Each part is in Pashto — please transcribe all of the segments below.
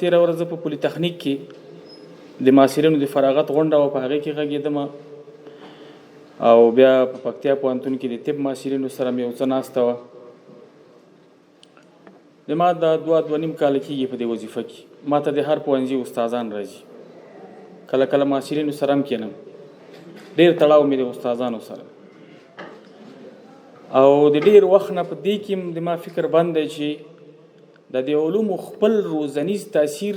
تېره ورځ په پولي تخنیک کې د محصلینو د فراغت غونډه وه، په هغې کې غږېدم او بیا په پکتیا پوهنتون کې د طب محصلینو سره مې یو څه ناسته وه. ما دا 2.5 کاله کېږي په دې وظیفه کې. ما ته د هر پوهنځي استادان راځي، کله کله محصلینو سره هم کېنم، ډېر تړاو مې د استادانو سره او د ډېر وخت نه په دې کې د ما فکر بند دی چې د دې علومو خپل روزنیز تاثیر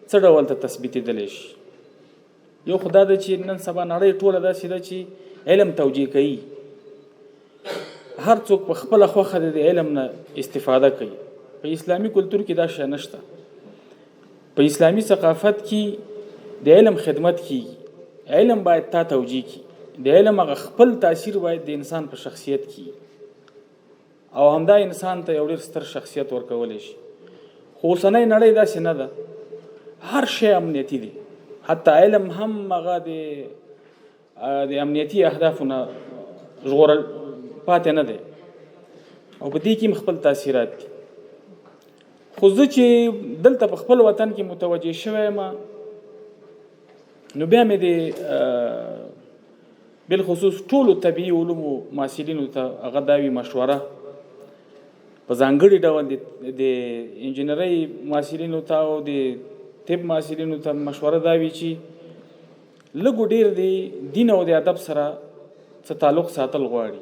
څه ډول ته تثبیتېدلی شي. یو خو دا ده چې نن سبا نړۍ ټوله داسې ده چې علم توجیه کوي، هر څوک په خپله خوښه د علم نه استفاده کوي. په اسلامي کلتور کې دا شی نشته. په اسلامي ثقافت کې د علم خدمت کیږي، علم باید تا توجیه کړي، د علم هغه خپل تاثیر باید د انسان په شخصیت کې او همدا انسان ته یو ډېر ستر شخصیت ورکولی شي. خو اوسنۍ نړۍ داسې نه ده، هر شی امنیتي دی، حتی علم هم هغه د امنیتي اهدافو نه ژغورل پاتې نه دی او په دې کې خپل تاثیرات دي. خو زه چې دلته په خپل وطن کې متوجه شوی یم، نو بیا مې د بالخصوص ټولو طبیعي علومو محصلینو ته هغه دا وي مشوره، په ځانګړي ډول د انجینرۍ محصلینو ته او د طب محصلینو ته مشوره دا وي چې لږ ډېر د دین او د ادب سره څه تعلق ساتل غواړي،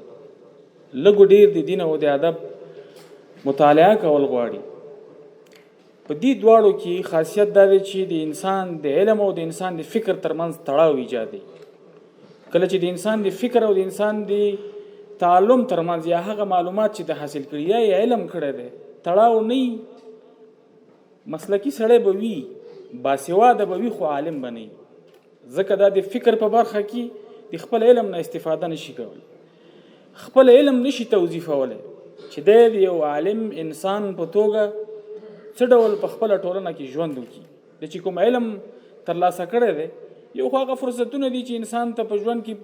لږ ډېر د دین او د ادب مطالعه کول غواړي. په دې دواړو کې خاصیت دا دی چې د انسان د علم او د انسان د فکر ترمنځ تړاو ایجادوي. کله چې د انسان د فکر او د انسان د تعلم ترمنځ یا هغه معلومات چې د حاصل کړي یا علم کړی دی تړاو نه وي، مسلکي سړی به وي، باسواده به وي، خو عالم به نه وي، ځکه دا د فکر په برخه کې د خپل علم نه استفاده نشي کولی، خپل علم نشي توظیفولی چې دی د یو عالم انسان په توګه څه ډول په خپله ټولنه کې ژوند وکړي. د چې کوم علم ترلاسه کړی دی، یو خو هغه فرصتونه دي چې انسان ته په ژوند کې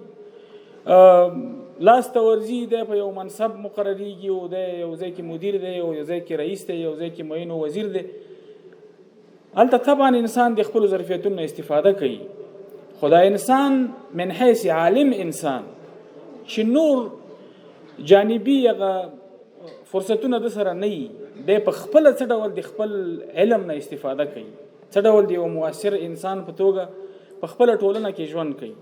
لاسته ورځي، دی په یو منصب مقرریږي او دی یو ځای کې مدیر دی، یو ځای کې رئیس دی، یو ځای کې معین وزیر دی. هلته طبعا انسان د خپلو ظرفیتونو استفاده کوي، خو دا انسان من حیث عالم انسان چې نور جانبي هغه فرصتونه د سره نه وي، دی په خپله څه ډول د خپل علم نه استفاده کوي، څه ډول د یو مؤثر انسان په توګه په خپله ټولنه کې ژوند کوي.